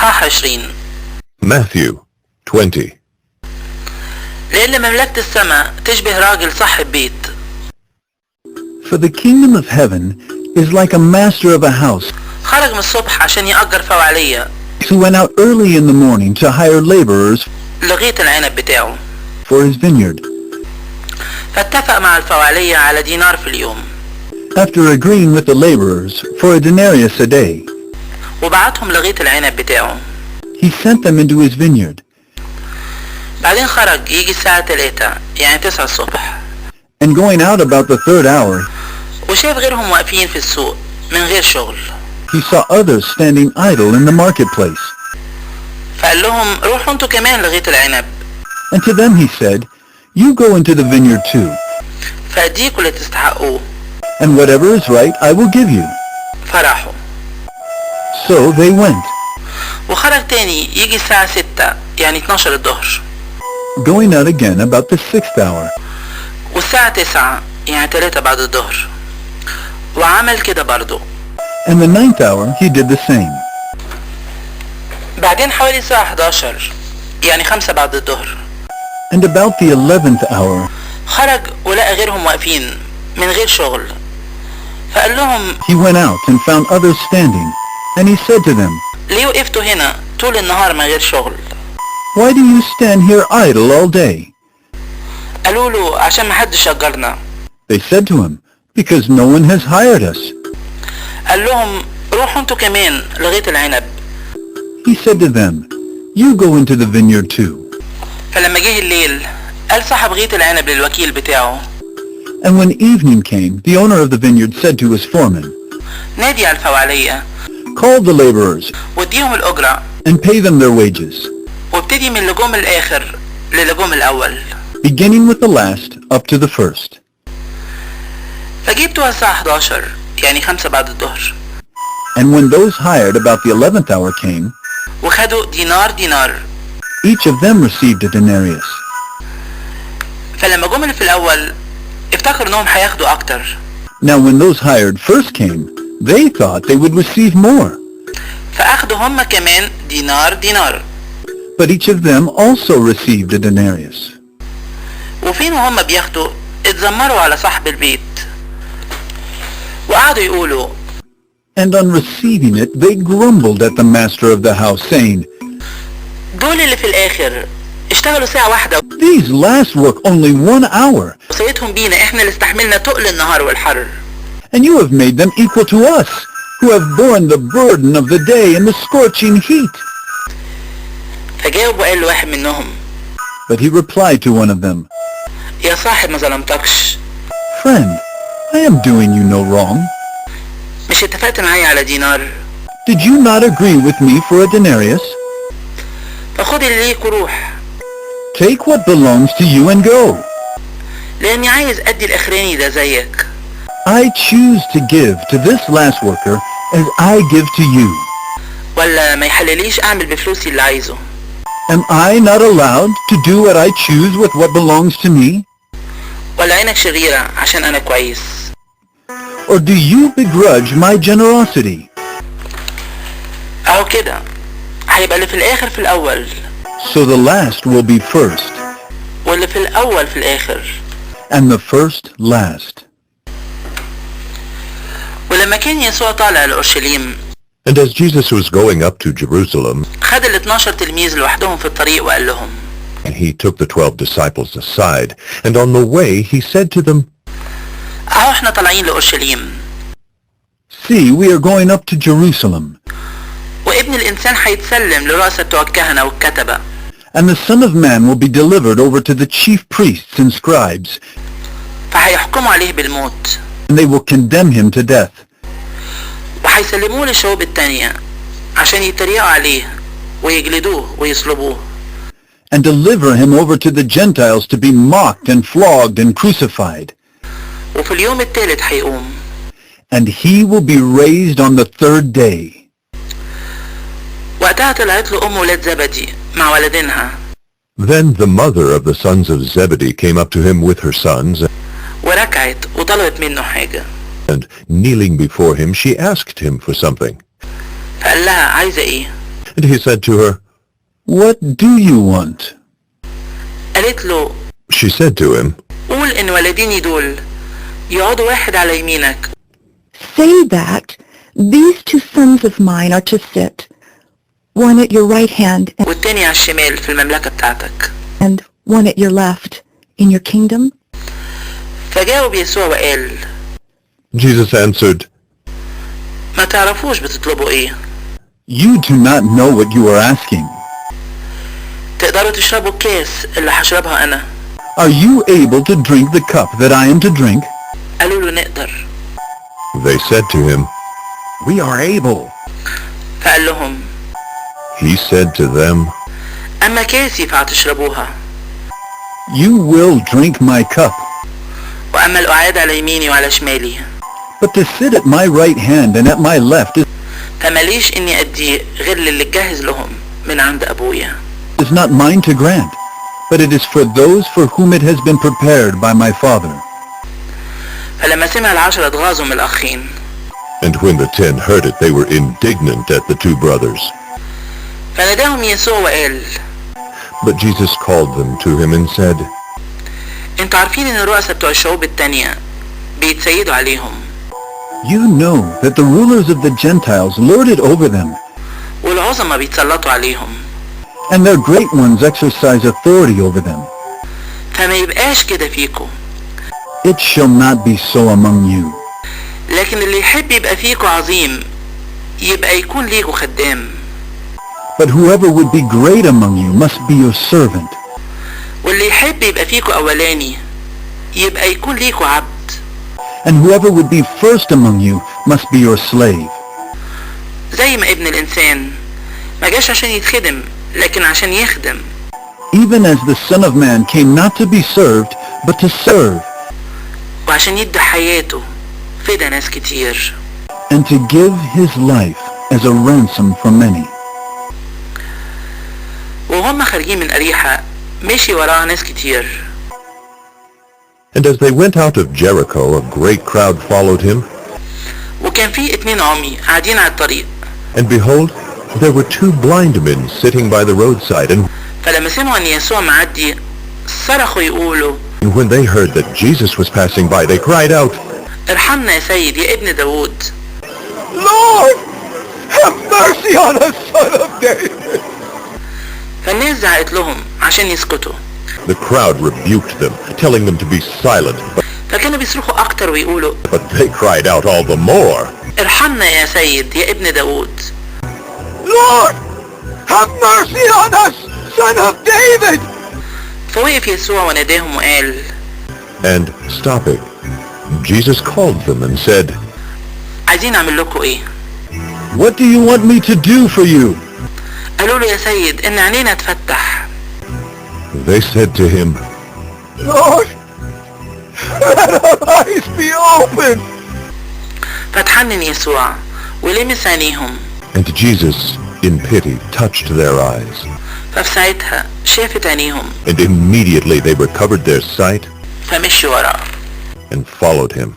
إصحاح 20. Matthew 20. لأن مملكة السماء تشبه راجل صاحب بيت. For the kingdom of heaven is like a master of a house خرج من الصبح عشان يأجر فوعلية who went out early in the morning to hire laborers لغيط العنب بتاعه. for his vineyard. فاتفق مع الفوعلية على دينار في اليوم. After agreeing with the laborers for a denarius a day, وبعتهم لغيط العنب بتاعه. he sent them into his vineyard. بعدين خرج يجي الساعة 3 يعني 9 الصبح. And going out about the third hour, وشاف غيرهم واقفين في السوق من غير شغل. he saw others standing idle in the marketplace. فقال لهم روحوا انتوا كمان لغيط العنب. And to them he said, you go into the vineyard too, فأديكوا اللي تستحقوه. and whatever is right I will give you. فراحوا. So they went, وخرج تاني يجي الساعة 6 يعني 12 الظهر. going out again about the sixth hour. والساعة 9 يعني 3 بعد الظهر. وعمل كده برضو. And the ninth hour he did the same. بعدين حوالي الساعة 11 يعني 5 بعد الظهر. And about the 11th hour خرج ولقى غيرهم واقفين من غير شغل. فقال لهم he went out and found others standing, and he said to them, ليه وقفتوا هنا طول النهار من غير شغل؟ why do you stand here idle all day? قالوا له عشان محدش أجرنا. They said to him, because no one has hired us. قال لهم روحوا انتوا كمان لغيط العنب. He said to them, you go into the vineyard too. فلما جه الليل قال صاحب غيط العنب للوكيل بتاعه. And when evening came, the owner of the vineyard said to his foreman, نادي على الفوعلية call the laborers واديهم الأجرة and pay them their wages, وابتدي من اللجوم الآخر للجوم الأول. beginning with the last up to the first. فجبتوا الساعة 11 يعني 5 بعد الظهر. And when those hired about the 11th hour came, وخدوا دينار. each of them received a denarius. فلما جم اللي في الأول افتكروا انهم هياخدوا أكتر. Now when those hired first came, they thought they would receive more. فأخدوا هم كمان دينار. But each of them also received a denarius. وفين وهم بياخدوا اتذمروا على صاحب البيت وقعدوا يقولوا And on receiving it, they grumbled at the master of the house, saying, دول اللي في الآخر اشتغلوا ساعة واحدة these last work only 1 hour, وسيتهم بينا احنا اللي استحملنا تقل النهار والحر. and you have made them equal to us, who have borne the burden of the day and the scorching heat. فجاوب وقال له واحد منهم But he replied to one of them, يا صاحب ما ظلمتكش. friend, I am doing you no wrong. مش اتفقت معايا على دينار؟ Did you not agree with me for a denarius? فخد اللي ليك وروح. Take what belongs to you and go. لاني عايز ادي الاخراني ده زيك. I choose to give to this last worker as I give to you. ولا ما يحلليش اعمل بفلوسي اللي عايزه. Am I not allowed to do what I choose with what belongs to me? ولا عينك شريرة عشان انا كويس. Or do you begrudge my generosity? اهو كده هيبقى اللي في الاخر في الاول. So the last will be first, واللي في الاول في الاخر. and the first last. ولما كان يسوع طالع لأورشليم And as Jesus was going up to Jerusalem, خد ال 12 تلميذ لوحدهم في الطريق وقال لهم he took the 12 disciples aside, and on the way he said to them, اهو احنا طالعين لأورشليم. See, we are going up to Jerusalem, وابن الانسان هيتسلم لرؤساء بتوع الكهنة والكتبة. and the Son of Man will be delivered over to the chief priests and scribes, فهيحكموا عليه بالموت. and they will condemn him to death. وهيسلموه للشعوب التانية عشان يتريقوا عليه ويجلدوه ويصلبوه. And deliver him over to the Gentiles to be mocked and flogged and crucified. وفي اليوم الثالث هيقوم. And he will be raised on the third day. وقتها طلعت له ام ولاد زبدي مع ولدينها. Then the mother of the sons of Zebedee came up to him with her sons, وركعت وطلبت منه حاجة. and kneeling before him she asked him for something. فقال لها عايزة ايه؟ And he said to her, "What do you want?" قالت له She said to him, قول إن ولديني دول يقعدوا واحد على يمينك Say that these two sons of mine are to sit, one at your right hand والتاني على الشمال في المملكة بتاعتك. and one at your left in your kingdom? فجاوب يسوع وقال Jesus answered, ما تعرفوش بتطلبوا ايه. You do not know what you are asking. تقدروا تشربوا الكاس اللي هشربها أنا. Are you able to drink the cup that I am to drink? قالوا له نقدر. They said to him, We are able. فقال لهم He said to them, أما كاسي فهتشربوها You will drink my cup, وأما القعاد على يميني وعلى شمالي but to sit at my right hand and at my left فماليش إني أديه غير للي اتجهز لهم من عند أبويا. is not mine to grant, but it is for those for whom it has been prepared by my Father. فلما سمع العشرة اتغاظوا من الأخين And when the 10 heard it, they were indignant at the 2 brothers. فناداهم يسوع وقال But Jesus called them to him and said, انتوا عارفين إن الرؤساء بتوع الشعوب التانية بيتسيدوا عليهم You know that the rulers of the Gentiles lord it over them, والعظماء بيتسلطوا عليهم and their great ones exercise authority over them. فما يبقاش كده فيكم. It shall not be so among you. لكن اللي يحب يبقى فيكم عظيم يبقى يكون ليكوا خدام. But whoever would be great among you must be your servant. واللي يحب يبقى فيكوا أولاني يبقى يكون ليكوا عبد. And whoever would be first among you must be your slave. زي ما ابن الإنسان ما جاش عشان يتخدم لكن عشان يخدم. Even as the Son of Man came not to be served, but to serve, وعشان يدي حياته فدا ناس كتير. and to give his life as a ransom for many. وهم خارجين من أريحة مشي وراها ناس كتير. And as they went out of Jericho, a great crowd followed him. وكان في 2 عمي قاعدين على الطريق. And behold, there were 2 blind men sitting by the roadside. And فلما سمعوا ان يسوع معدي صرخوا يقولوا when they heard that Jesus was passing by, they cried out, ارحمنا يا سيد يا ابن داود. Lord, have mercy on us, Son of David. فالناس زعقت لهم عشان يسكتوا. The crowd rebuked them, telling them to be silent, فكانوا بيصرخوا اكتر ويقولوا but they cried out all the more, ارحمنا يا سيد يا ابن داود. Lord, have mercy on us, Son of David. فوقف يسوع وناداهم وقال and stopping, Jesus called them and said, عايزين اعمل لكم ايه؟ What do you want me to do for you? قالوا له يا سيد ان عينينا تفتح. They said to him, Lord, let our eyes be open. فتحنن يسوع ولمس عينيهم. and Jesus, in pity, touched their eyes. ففي ساعتها شافت عينيهم. And immediately they recovered their sight فمشي وراه. and followed him.